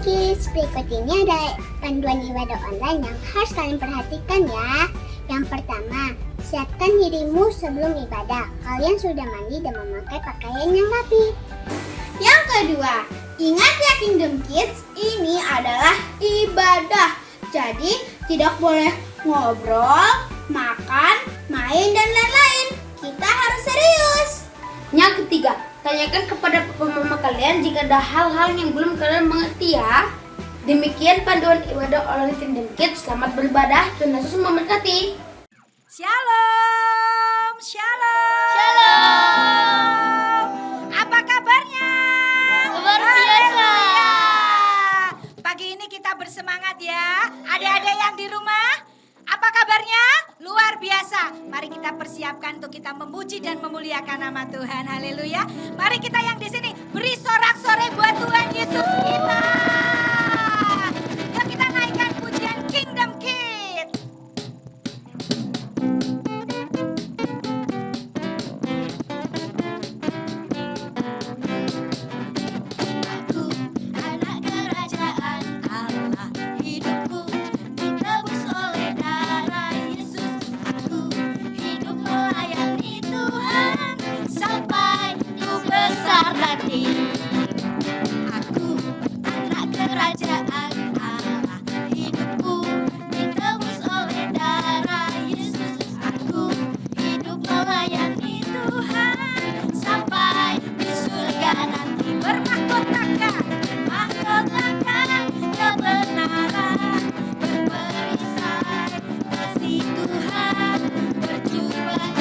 Kids, berikut ini ada panduan ibadah online yang harus kalian perhatikan ya. Yang pertama, siapkan dirimu sebelum ibadah. Kalian sudah mandi dan memakai pakaian yang rapi. Yang kedua, ingat ya Kingdom Kids, ini adalah ibadah. Jadi tidak boleh ngobrol, makan, main, dan lain-lain. Kita harus serius. Yang ketiga, tanyakan kepada papa mama kalian jika ada hal-hal yang belum kalian mengerti ya. Demikian panduan ibadah online Kingdom Kids. Selamat beribadah, Tuhan Yesus memberkati. Shalom, shalom. Shalom. Apa kabarnya? Luar biasa. Pagi ini kita bersemangat ya. Adik-adik yang di rumah, apa kabarnya? Luar biasa. Mari kita persiapkan untuk kita memuji dan memuliakan nama Tuhan. Haleluya. Mari kita yang di sini beri sorak-sorai buat Tuhan Yesus kita. Yuk kita naikkan pujian Kingdom Kids. Aku anak kerajaan Allah, hidupku ditebus oleh darah Yesus. Aku hidup melayani Tuhan sampai ku besar nanti. Aku anak kerajaan Allah, hidupku ditebus oleh darah Yesus. Aku hidup melayani Tuhan sampai di surga nanti. Bermahkotakan kebenaran, berperisai kasih Tuhan, berjuang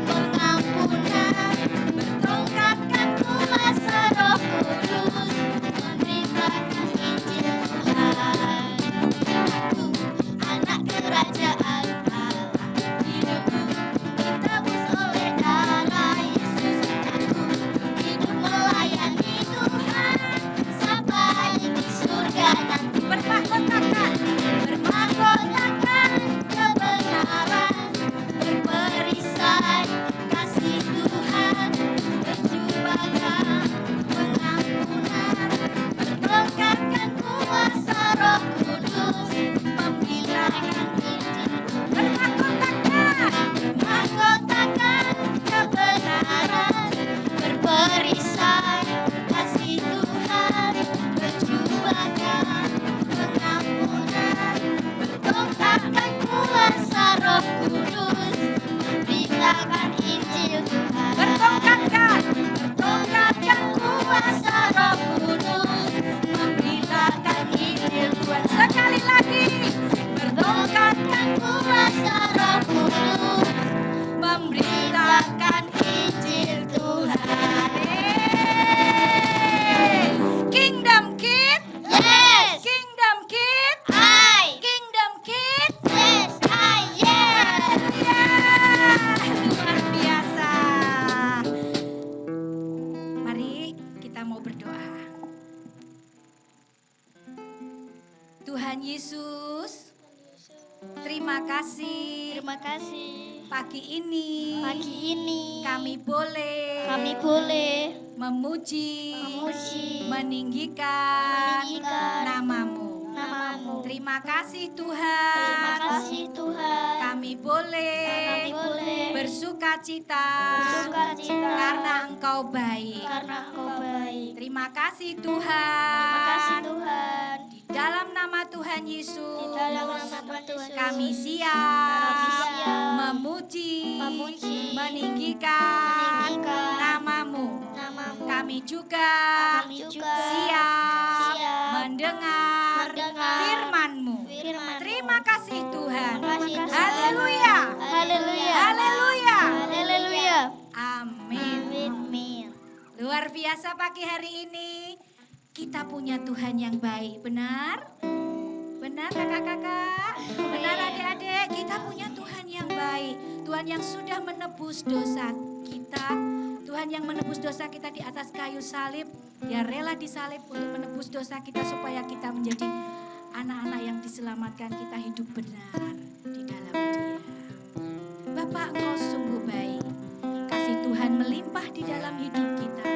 pengampunan, bertongkatkan kuasa Roh Kudus, memberitakan Injil Tuhan. Aku anak kerajaan Allah, hidupku ditebus oleh darah Yesus. Aku hidup melayani Tuhan sampai di surga nanti. Bermahkotakan kebenaran, berperisai kasih Tuhan, berjuang pengampunan, bertongkatkan kuasa Roh Kudus, memberitakan Injil. Bermahkotakan kebenaran, berperisai kasih Tuhan, berjuang pengampunan, bertongkatkan kuasa Roh Kudus, memberitakan Injil Tuhan. Bertongkatkan kuasa Roh Kudus, memberitakan Injil Tuhan. Sekali lagi, bertongkatkan kuasa Roh Kudus, memberitakan Injil Tuhan. Kingdom Kids, yes. Kingdom Kids, I. Kingdom Kids, yes, I. Yes. Luar biasa. Mari kita mau berdoa. Tuhan Yesus, terima kasih. Terima kasih. Pagi ini kami boleh memuji, meninggikan namamu. Terima kasih Tuhan. Kami boleh bersuka cita karena Engkau baik. Terima kasih Tuhan. Di dalam nama Tuhan Yesus, kami siap memuji, meninggikan namamu. Kami juga siap mendengar firman-Mu. Terima kasih Tuhan. Haleluya. Amin. Luar biasa pagi hari ini. Kita punya Tuhan yang baik, benar? Benar kakak-kakak? Benar adik-adik? Kita punya Tuhan yang baik. Tuhan yang sudah menebus dosa kita. Tuhan yang menebus dosa kita di atas kayu salib. Dia rela disalib untuk menebus dosa kita supaya kita menjadi anak-anak yang diselamatkan. Kita hidup benar di dalam Dia. Bapak, Engkau sungguh baik. Kasih Tuhan melimpah di dalam hidup kita.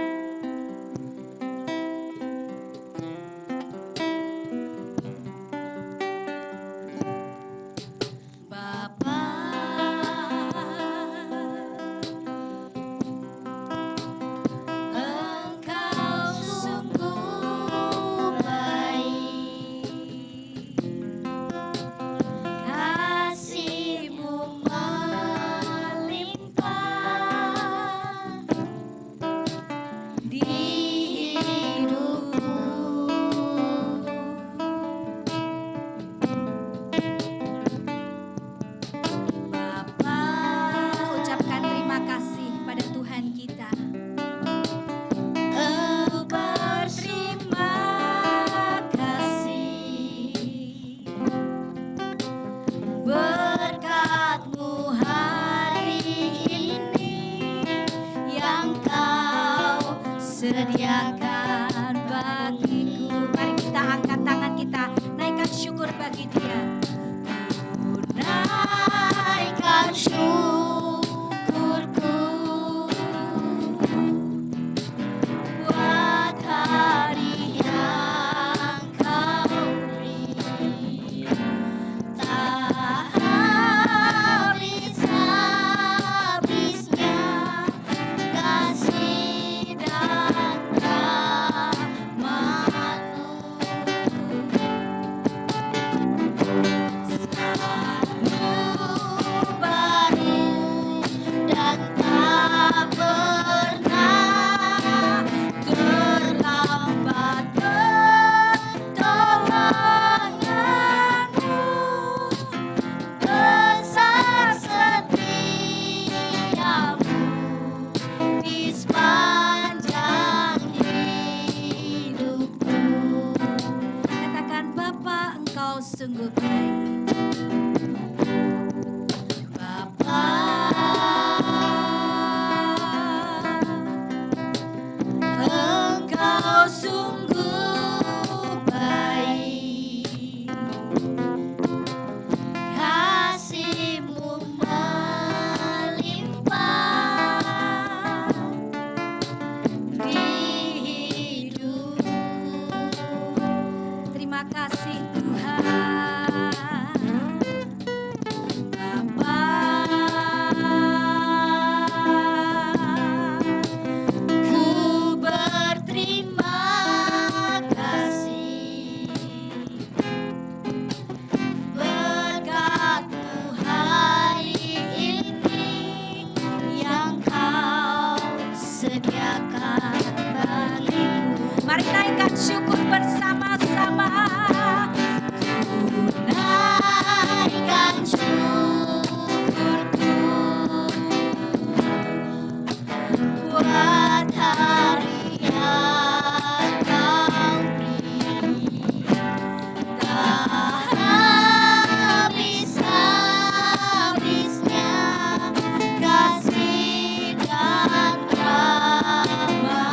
sediakan bagiku. Mari kita angkat tangan kita, naikkan syukur bagi Dia. Ku naikkan syukurku buat hari yang Kau beri. Tak habis-habisnya kasih dan rahmat-Mu. Selalu baru dan tak pernah terlambat pertolongan-Mu. Besar setiamu di sepanjang hidupku. Katakan, Bapa, Engkau sungguh baik. Bapa, Engkau sungguh baik. Kasih-Mu melimpah di hidupku. Terima kasih Tuhan. Bapa, ku berterima kasih. Berkat-Mu hari ini yang Kau sediakan bagiku. Mari naikkan syukur bersama-sama. Ku naikkan syukurku buat hari yang Kau beri. Tak habis-habisnya kasih dan rahmat-Mu.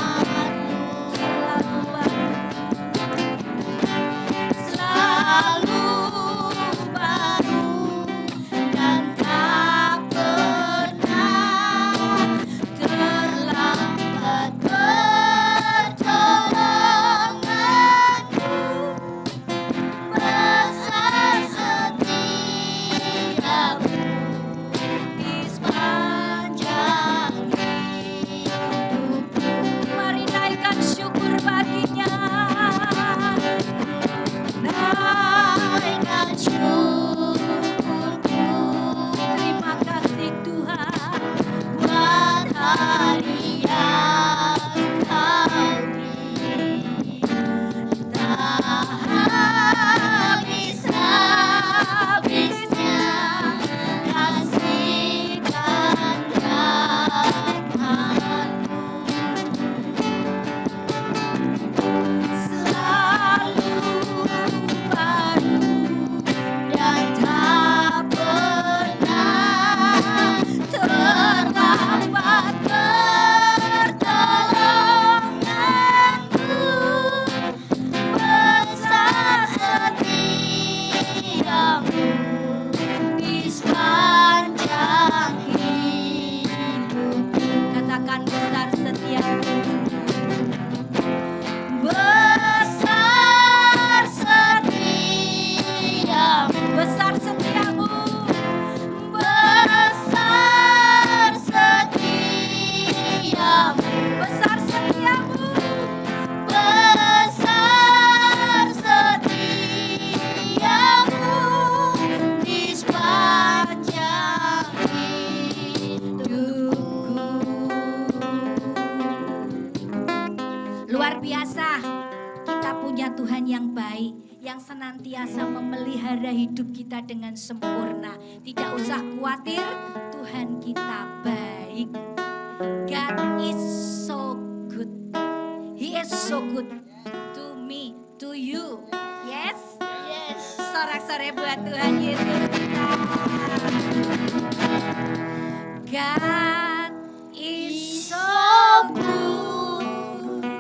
Selalu baru dan tak pernah terlambat pertolongan-Mu. Besar setiamu di sepanjang hidupku. Mari naikkan syukur baginya. Naikkan syukurku. Terima kasih Tuhan buat hari yang Kau beri. Tak habis-habisnya kasih dan rahmat-Mu. Selalu baru dan tak pernah terlambat pertolongan-Mu. Besar setiamu di sepanjang hidupku. Katakan, besar setiamu. Besar setiamu. Besar setiamu. Besar setiamu. Besar setiamu. Besar setiamu di sepanjang hidupku. Luar biasa, kita punya Tuhan yang baik, yang senantiasa memelihara hidup kita dengan sempurna. Tidak usah khawatir, Tuhan kita baik. God is so good. He is so good to me, to you. Yes? Yes. Sorak-sorai buat Tuhan Yesus kita. God is so good.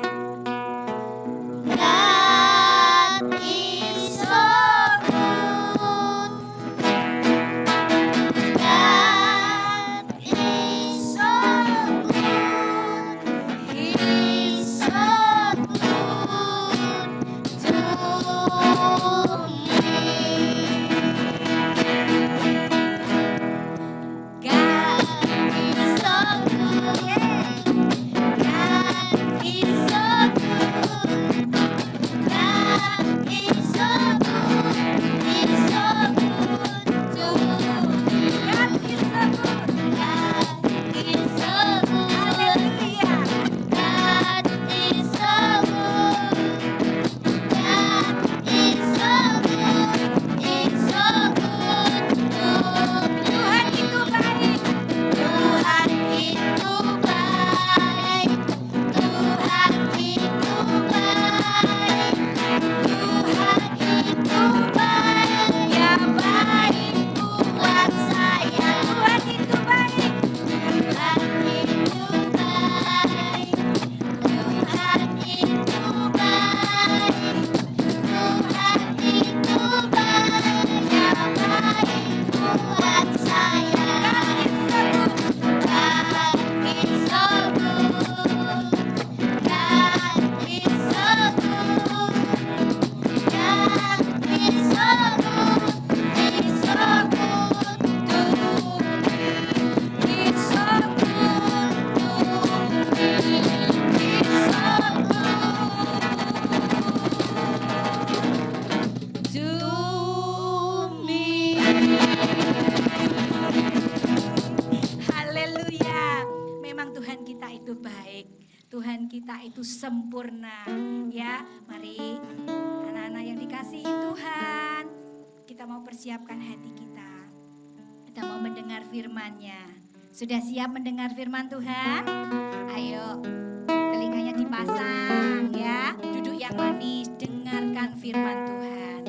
itu baik. Tuhan kita itu sempurna. Ya, mari anak-anak yang dikasihi Tuhan, kita mau persiapkan hati kita. Kita mau mendengar firman-Nya. Sudah siap mendengar firman Tuhan? Ayo, telinganya dipasang ya. Duduk yang manis, dengarkan firman Tuhan.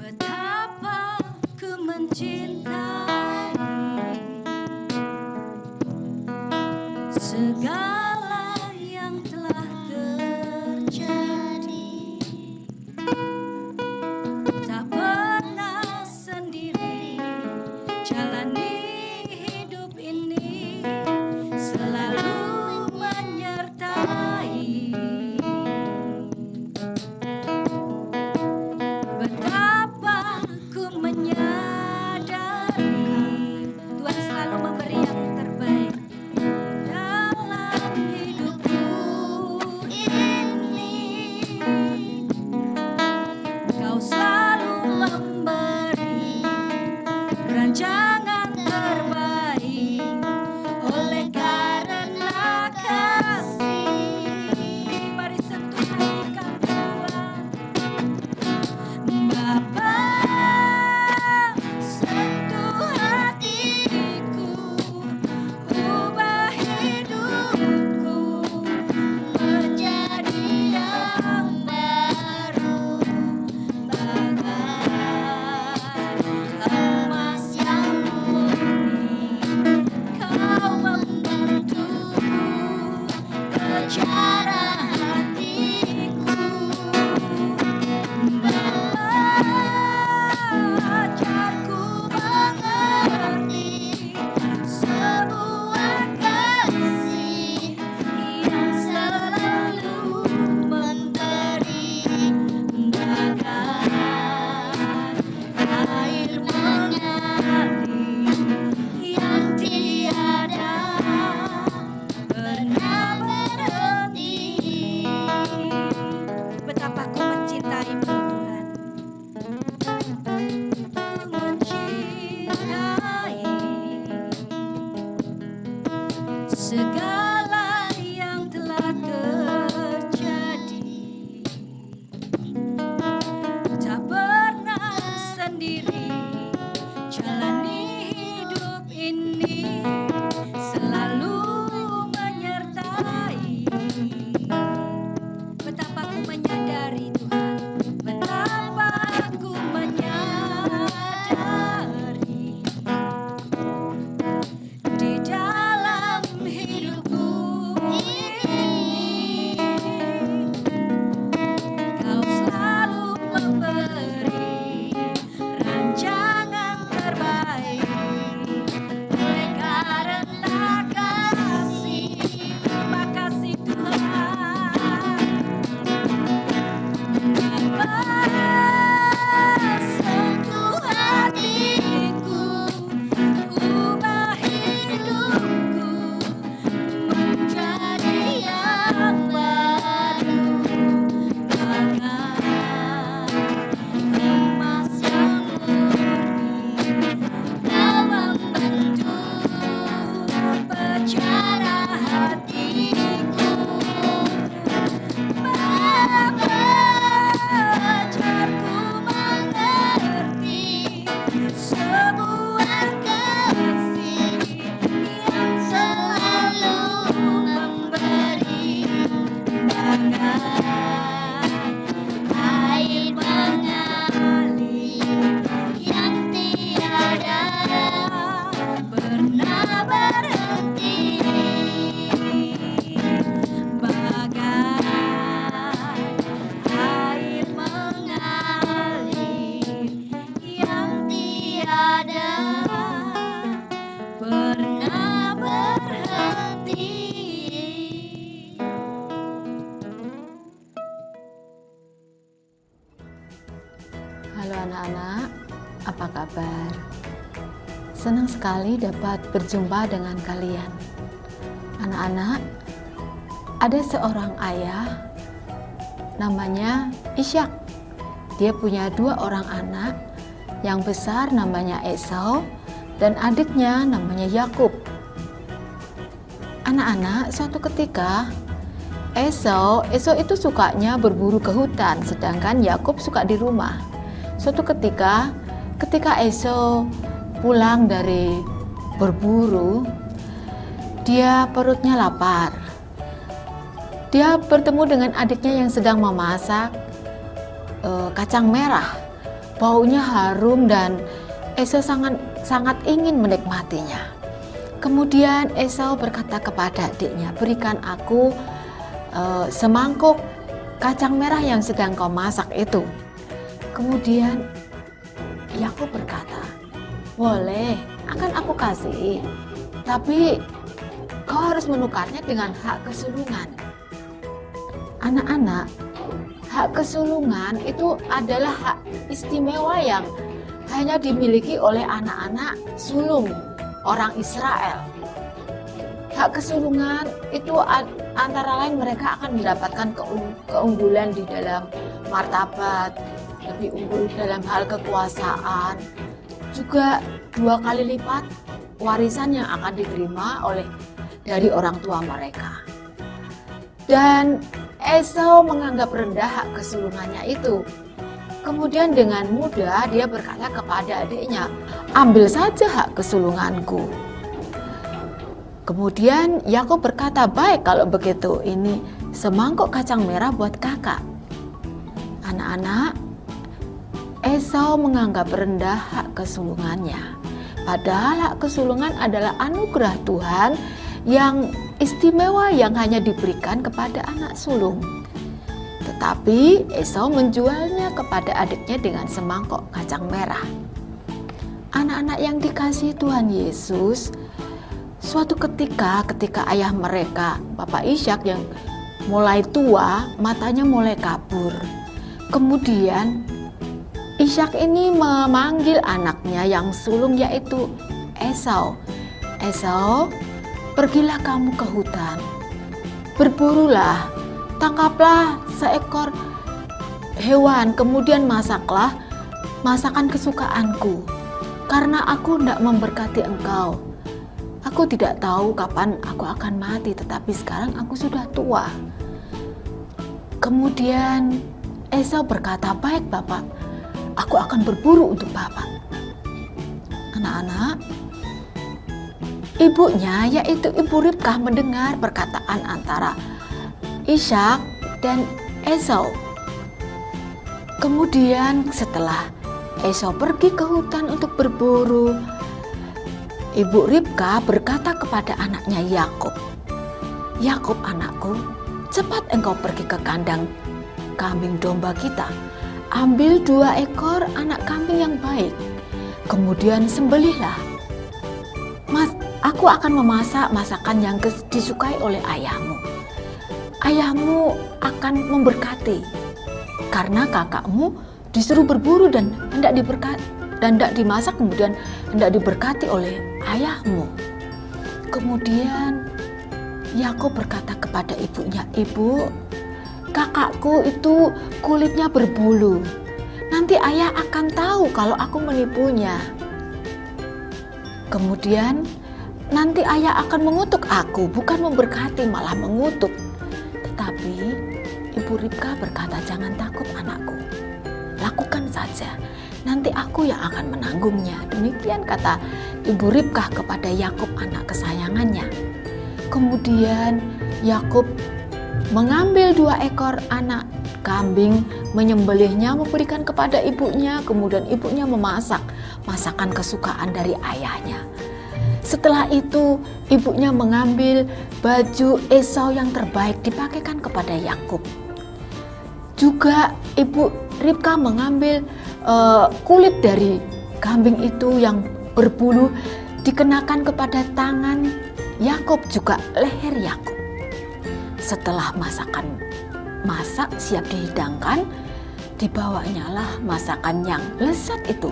Betapa ku mencintai segala yang telah terjadi, tak pernah sendiri jalani hidup ini, selalu menyertai. Betapa ku menyadari Tuhan selalu memberi yang terbaik dalam hidupku ini. Kau selalu memberi rancangan terbaik oleh karena kasih. Mari sentuh hati kami Tuhan. Bapa, sentuh hatiku, ubah hidupku menjadi yang baru, bagaikan emas yang murni. Kau membentukku ke cara hatiku. Ajarku mengerti sebuah kasih yang selalu memberi, bagaikan air mengalir yang tiada pernah berhenti. Betapa ku mencintaimu Tuhan. Ku mencintai segala yang telah terjadi, tak pernah sendiri jalani hidup ini, selalu menyertai. Betapa ku menyadari Tuhan, betapa ku menyadari di dalam hidupku ini, Kau selalu memberi rancangan terbaik oleh karena kasih. Terima kasih Tuhan. Sentuh hatiku, ubah hidupku menjadi yang baru, bagaikan emas yang murni. Kau membentuk cara hatiku. Bapa, ajarku mengerti sebuah kasih yang selalu memberi, bagaikan air mengalir yang tiada pernah berhenti, bagaikan air mengalir yang tiada pernah berhenti. Halo anak-anak, apa kabar? Senang sekali dapat berjumpa dengan kalian. Anak-anak, ada seorang ayah namanya Ishak. dia punya 2 orang anak. Yang besar namanya Esau dan adiknya namanya Yakub. Anak-anak, suatu ketika Esau itu sukanya berburu ke hutan, sedangkan Yakub suka di rumah. Suatu ketika Esau pulang dari berburu, dia perutnya lapar. Dia bertemu dengan adiknya yang sedang memasak kacang merah. Baunya harum dan Esau sangat ingin menikmatinya. Kemudian Esau berkata kepada adiknya, "Berikan aku semangkuk kacang merah yang sedang kau masak itu." Kemudian Yakub berkata, "Boleh, akan aku kasih. Tapi kau harus menukarnya dengan hak kesulungan." Anak-anak, hak kesulungan itu adalah hak istimewa yang hanya dimiliki oleh anak-anak sulung orang Israel. Hak kesulungan itu antara lain mereka akan mendapatkan keunggulan di dalam martabat, lebih unggul dalam hal kekuasaan, juga 2 kali lipat warisan yang akan diterima dari orang tua mereka. Dan Esau menganggap rendah hak kesulungannya itu. Kemudian dengan mudah dia berkata kepada adiknya, "Ambil saja hak kesulunganku." Kemudian Yakub berkata, "Baik kalau begitu, ini semangkuk kacang merah buat kakak." Anak-anak, Esau menganggap rendah hak kesulungannya. Padahal hak kesulungan adalah anugerah Tuhan yang istimewa yang hanya diberikan kepada anak sulung. Tetapi Esau menjualnya kepada adiknya dengan semangkok kacang merah. Anak-anak yang dikasihi Tuhan Yesus, suatu ketika ayah mereka, Bapak Ishak yang mulai tua, matanya mulai kabur. Kemudian Ishak ini memanggil anaknya yang sulung yaitu Esau. "Esau, pergilah kamu ke hutan, berburulah, tangkaplah seekor hewan, kemudian masaklah masakan kesukaanku, karena aku tidak memberkati engkau. Aku tidak tahu kapan aku akan mati, tetapi sekarang aku sudah tua." Kemudian Esau berkata, "Baik Bapak, aku akan berburu untuk Bapak." Anak-anak, ibunya yaitu Ibu Ribkah mendengar perkataan antara Ishak dan Esau. Kemudian setelah Esau pergi ke hutan untuk berburu, Ibu Ribkah berkata kepada anaknya Yakub, "Yakub anakku, cepat engkau pergi ke kandang kambing domba kita. Ambil 2 ekor anak kambing yang baik, kemudian sembelihlah. Aku akan memasak masakan yang disukai oleh ayahmu. Ayahmu akan memberkati, karena kakakmu disuruh berburu dan hendak dimasak, kemudian hendak diberkati oleh ayahmu." Kemudian Yakub berkata kepada ibunya, "Ibu, kakakku itu kulitnya berbulu. Nanti ayah akan tahu kalau aku menipunya. Kemudian nanti ayah akan mengutuk aku, bukan memberkati malah mengutuk." Tetapi Ibu Ribkah berkata, "Jangan takut anakku, lakukan saja, nanti aku yang akan menanggungnya." Demikian kata Ibu Ribkah kepada Yakub anak kesayangannya. Kemudian Yakub mengambil 2 ekor anak kambing, menyembelihnya, memberikan kepada ibunya, kemudian ibunya memasak masakan kesukaan dari ayahnya. Setelah itu ibunya mengambil baju Esau yang terbaik dipakaikan kepada Yakub. Juga Ibu Ribkah mengambil kulit dari kambing itu yang berbulu dikenakan kepada tangan Yakub, juga leher Yakub. Setelah masak siap dihidangkan, dibawanyalah masakan yang lezat itu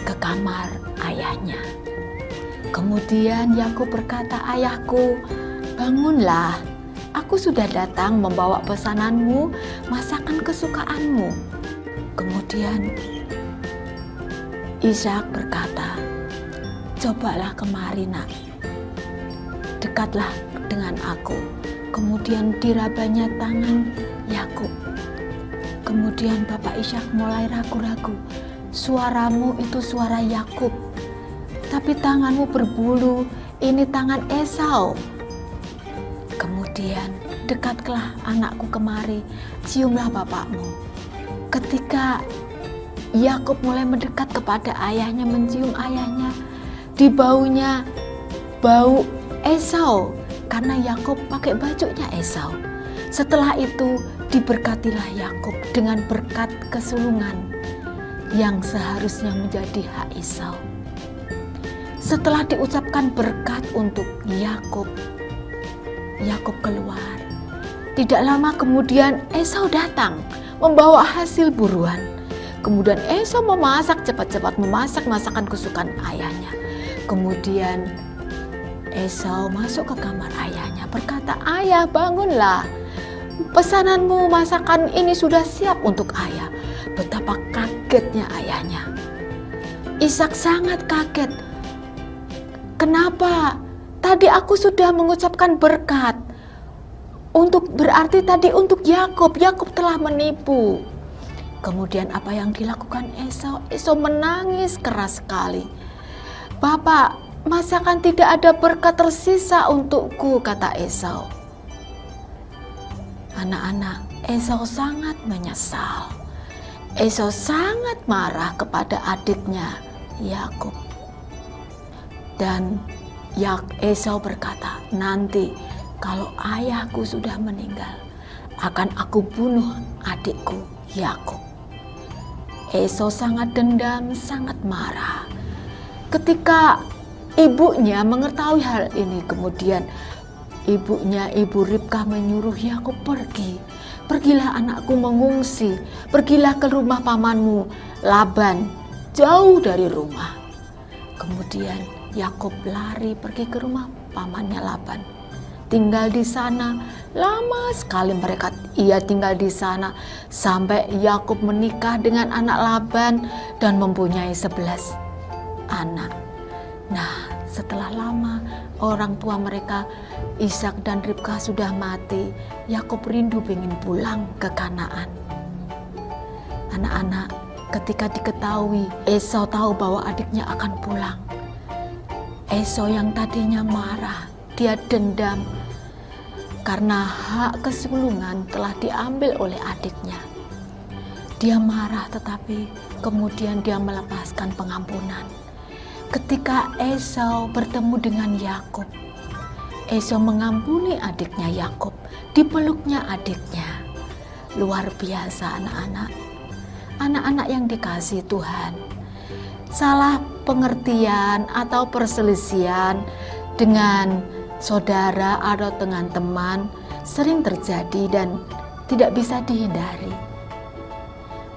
ke kamar ayahnya. Kemudian Yakub berkata, "Ayahku, bangunlah. Aku sudah datang membawa pesananmu, masakan kesukaanmu." Kemudian Kemudian Ishak berkata, "Cobalah kemari nak, dekatlah dengan aku." Kemudian dirabanya tangan Yakub. Kemudian Bapak Ishak mulai ragu-ragu. "Suaramu itu suara Yakub, tapi tanganmu berbulu, ini tangan Esau." Kemudian, "Dekatlah anakku kemari, ciumlah bapakmu." Ketika Yakub mulai mendekat kepada ayahnya, mencium ayahnya, di baunya bau Esau, karena Yakub pakai bajunya Esau. Setelah itu diberkatilah Yakub dengan berkat kesulungan yang seharusnya menjadi hak Esau. Setelah diucapkan berkat untuk Yakub, Yakub keluar. Tidak lama kemudian Esau datang membawa hasil buruan. Kemudian Esau memasak cepat-cepat, memasak masakan kesukaan ayahnya. Kemudian Esau masuk ke kamar ayahnya, berkata, "Ayah, bangunlah. Pesananmu masakan ini sudah siap untuk ayah." Betapa kagetnya ayahnya. Ishak sangat kaget. "Kenapa? Tadi aku sudah mengucapkan berkat. Berarti tadi untuk Yakub. Yakub telah menipu." Kemudian apa yang dilakukan Esau? Esau menangis keras sekali. "Bapak, masakan tidak ada berkat tersisa untukku," kata Esau. Anak-anak, Esau sangat menyesal. Esau sangat marah kepada adiknya Yakub. Dan Esau berkata, "Nanti kalau ayahku sudah meninggal, akan aku bunuh adikku Yakub." Esau sangat dendam, sangat marah. Ketika ibunya mengetahui hal ini, kemudian ibunya, Ibu Ribkah, menyuruh Yakub pergi. "Pergilah anakku, mengungsi. Pergilah ke rumah pamanmu Laban, jauh dari rumah." Kemudian Yakub lari pergi ke rumah pamannya Laban. Tinggal di sana lama sekali ia tinggal di sana sampai Yakub menikah dengan anak Laban dan mempunyai 11 anak. Nah, setelah lama orang tua mereka Ishak dan Ribkah sudah mati. Yakub rindu ingin pulang ke Kanaan. Anak-anak, ketika diketahui Esau tahu bahwa adiknya akan pulang, Esau yang tadinya marah, dia dendam karena hak kesulungan telah diambil oleh adiknya. Dia marah, tetapi kemudian dia melepaskan pengampunan. Ketika Esau bertemu dengan Yakub, Esau mengampuni adiknya Yakub, dipeluknya adiknya. Luar biasa anak-anak. Anak-anak yang dikasihi Tuhan, salah pengertian atau perselisihan dengan saudara atau dengan teman sering terjadi dan tidak bisa dihindari.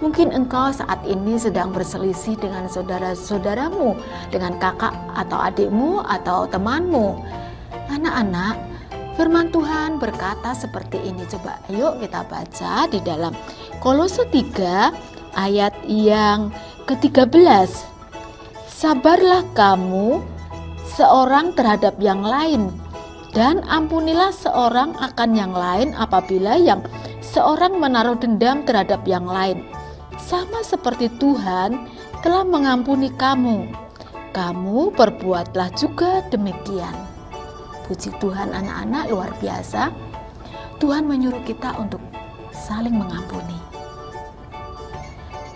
Mungkin engkau saat ini sedang berselisih dengan saudara-saudaramu, dengan kakak atau adikmu atau temanmu. Anak-anak, firman Tuhan berkata seperti ini. Coba yuk kita baca di dalam Kolose 3 ayat yang ke-13. "Sabarlah kamu seorang terhadap yang lain, dan ampunilah seorang akan yang lain apabila yang seorang menaruh dendam terhadap yang lain. Sama seperti Tuhan telah mengampuni kamu, kamu berbuatlah juga demikian." Puji Tuhan anak-anak, luar biasa. Tuhan menyuruh kita untuk saling mengampuni.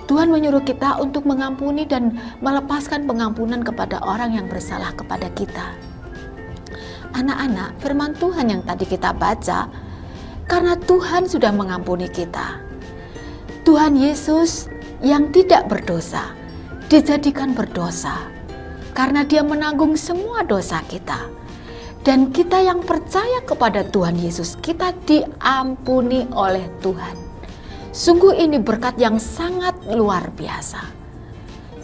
Tuhan menyuruh kita untuk mengampuni dan melepaskan pengampunan kepada orang yang bersalah kepada kita. Anak-anak, firman Tuhan yang tadi kita baca, karena Tuhan sudah mengampuni kita. Tuhan Yesus yang tidak berdosa dijadikan berdosa karena Dia menanggung semua dosa kita. Dan kita yang percaya kepada Tuhan Yesus, kita diampuni oleh Tuhan. Sungguh ini berkat yang sangat luar biasa.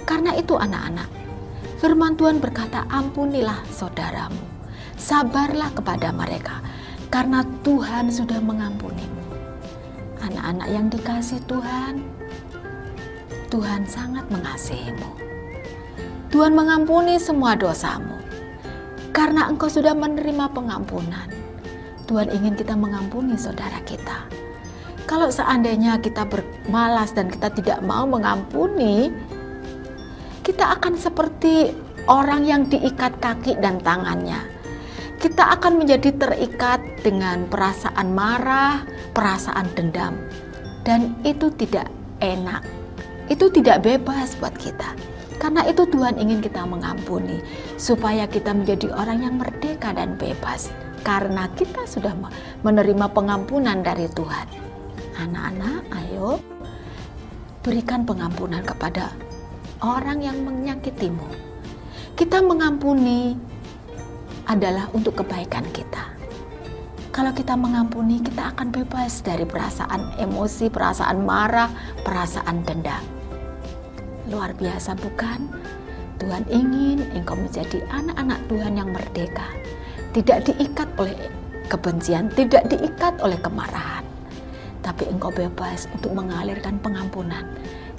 Karena itu anak-anak, firman Tuhan berkata, "Ampunilah saudaramu, sabarlah kepada mereka, karena Tuhan sudah mengampunimu." Anak-anak yang dikasihi Tuhan, Tuhan sangat mengasihimu. Tuhan mengampuni semua dosamu. Karena engkau sudah menerima pengampunan, Tuhan ingin kita mengampuni saudara kita. Kalau seandainya kita bermalas dan kita tidak mau mengampuni, kita akan seperti orang yang diikat kaki dan tangannya. Kita akan menjadi terikat dengan perasaan marah, perasaan dendam. Dan itu tidak enak. Itu tidak bebas buat kita. Karena itu Tuhan ingin kita mengampuni, supaya kita menjadi orang yang merdeka dan bebas. Karena kita sudah menerima pengampunan dari Tuhan. Anak-anak, ayo berikan pengampunan kepada orang yang menyakitimu. Kita mengampuni adalah untuk kebaikan kita. Kalau kita mengampuni, kita akan bebas dari perasaan emosi, perasaan marah, perasaan dendam. Luar biasa bukan? Tuhan ingin engkau menjadi anak-anak Tuhan yang merdeka. Tidak diikat oleh kebencian, tidak diikat oleh kemarahan. Tapi engkau bebas untuk mengalirkan pengampunan.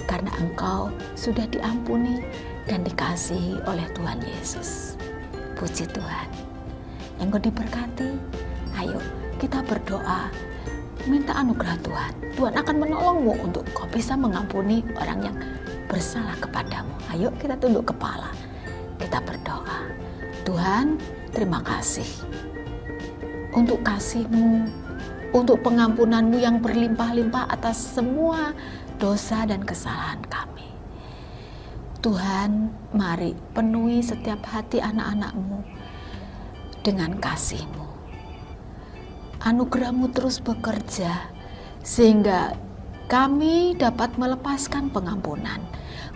Karena engkau sudah diampuni dan dikasihi oleh Tuhan Yesus. Puji Tuhan. Engkau diberkati. Ayo kita berdoa. Minta anugerah Tuhan. Tuhan akan menolongmu untuk kau bisa mengampuni orang yang bersalah kepadamu. Ayo kita tunduk kepala. Kita berdoa. Tuhan, terima kasih untuk kasih-Mu, untuk pengampunan-Mu yang berlimpah-limpah atas semua dosa dan kesalahan kami. Tuhan, mari penuhi setiap hati anak-anak-Mu dengan kasih-Mu. Anugerah-Mu terus bekerja sehingga kami dapat melepaskan pengampunan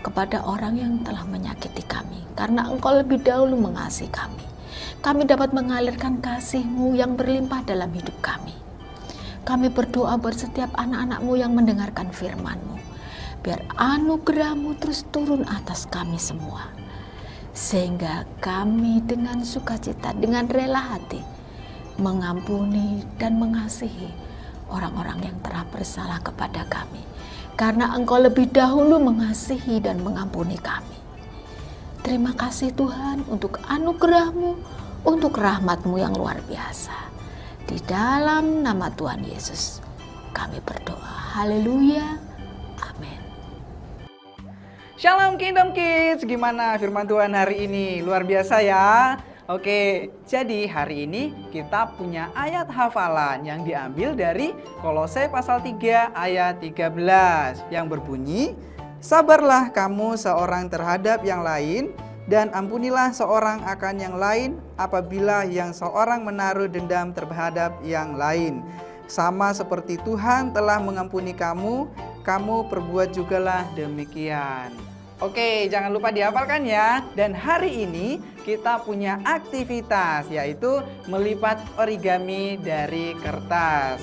kepada orang yang telah menyakiti kami. Karena Engkau lebih dahulu mengasihi kami. Kami dapat mengalirkan kasih-Mu yang berlimpah dalam hidup kami. Kami berdoa buat setiap anak-anak-Mu yang mendengarkan firman-Mu. Biar anugerah-Mu terus turun atas kami semua. Sehingga kami dengan sukacita, dengan rela hati, mengampuni dan mengasihi orang-orang yang telah bersalah kepada kami. Karena Engkau lebih dahulu mengasihi dan mengampuni kami. Terima kasih Tuhan untuk anugerah-Mu, untuk rahmat-Mu yang luar biasa. Di dalam nama Tuhan Yesus kami berdoa. Haleluya. Amin. Shalom Kingdom Kids, gimana firman Tuhan hari ini? Luar biasa ya. Oke, jadi hari ini kita punya ayat hafalan yang diambil dari Kolose pasal 3 ayat 13 yang berbunyi, "Sabarlah kamu seorang terhadap yang lain dan ampunilah seorang akan yang lain apabila yang seorang menaruh dendam terhadap yang lain. Sama seperti Tuhan telah mengampuni kamu, kamu perbuat jugalah demikian." Oke, jangan lupa dihafalkan ya. Dan hari ini kita punya aktivitas, yaitu melipat origami dari kertas.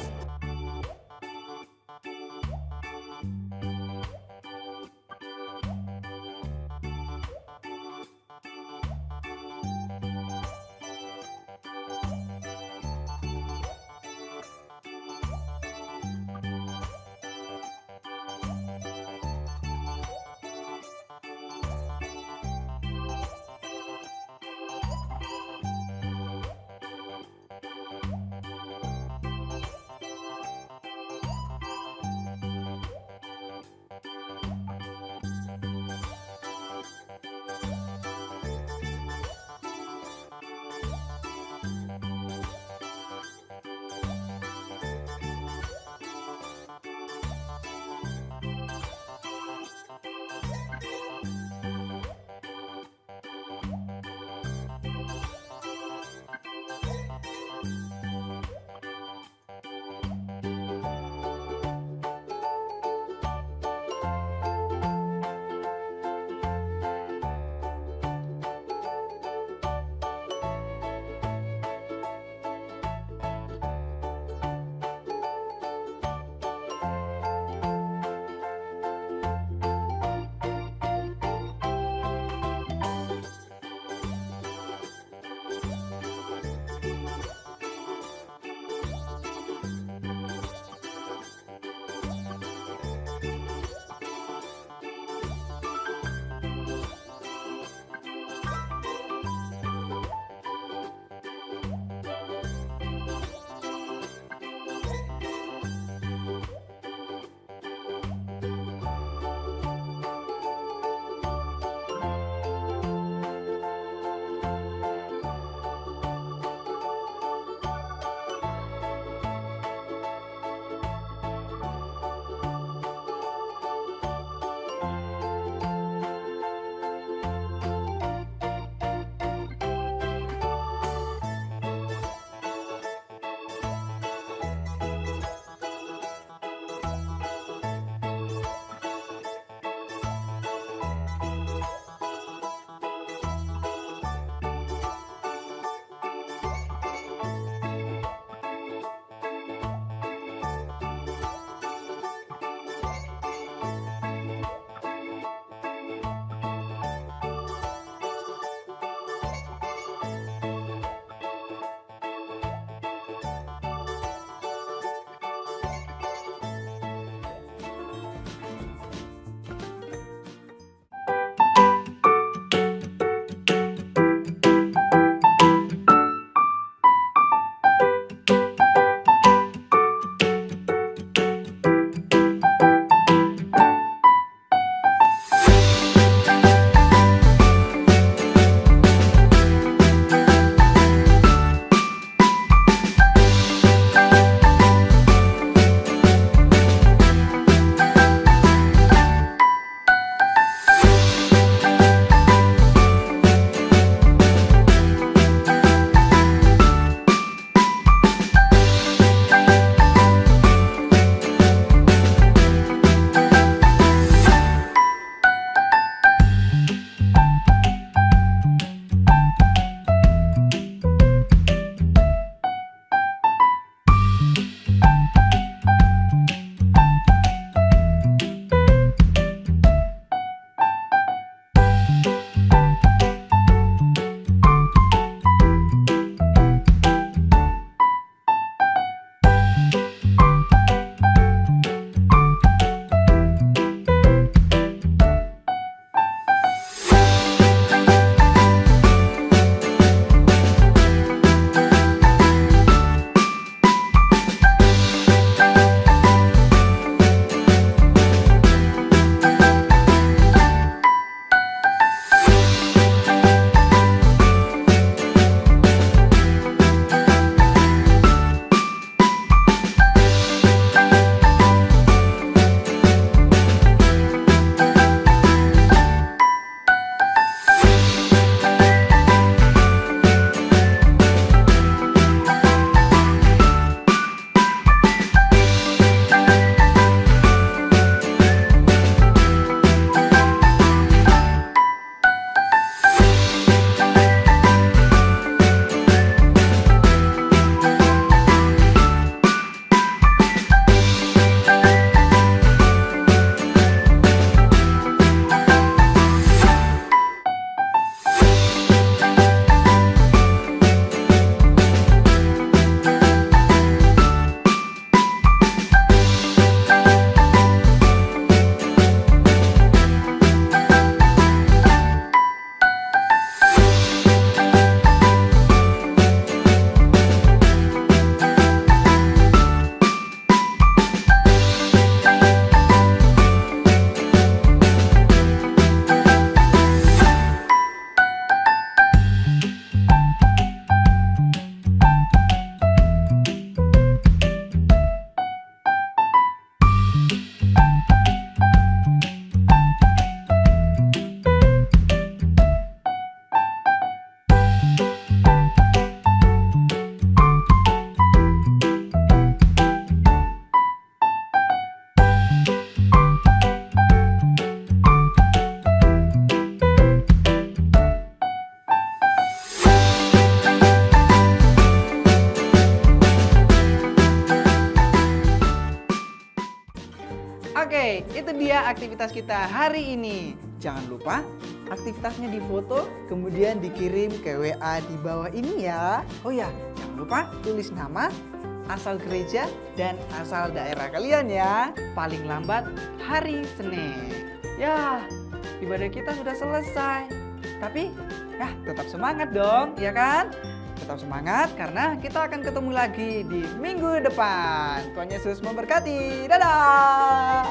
aktivitas kita hari ini. Jangan lupa aktivitasnya difoto, kemudian dikirim ke WA di bawah ini ya. Oh ya, jangan lupa tulis nama, asal gereja, dan asal daerah kalian ya. Paling lambat hari Senin. Ya, ibadah kita sudah selesai. Tapi ya tetap semangat dong, ya kan? Tetap semangat karena kita akan ketemu lagi di minggu depan. Tuhan Yesus memberkati. Dadah!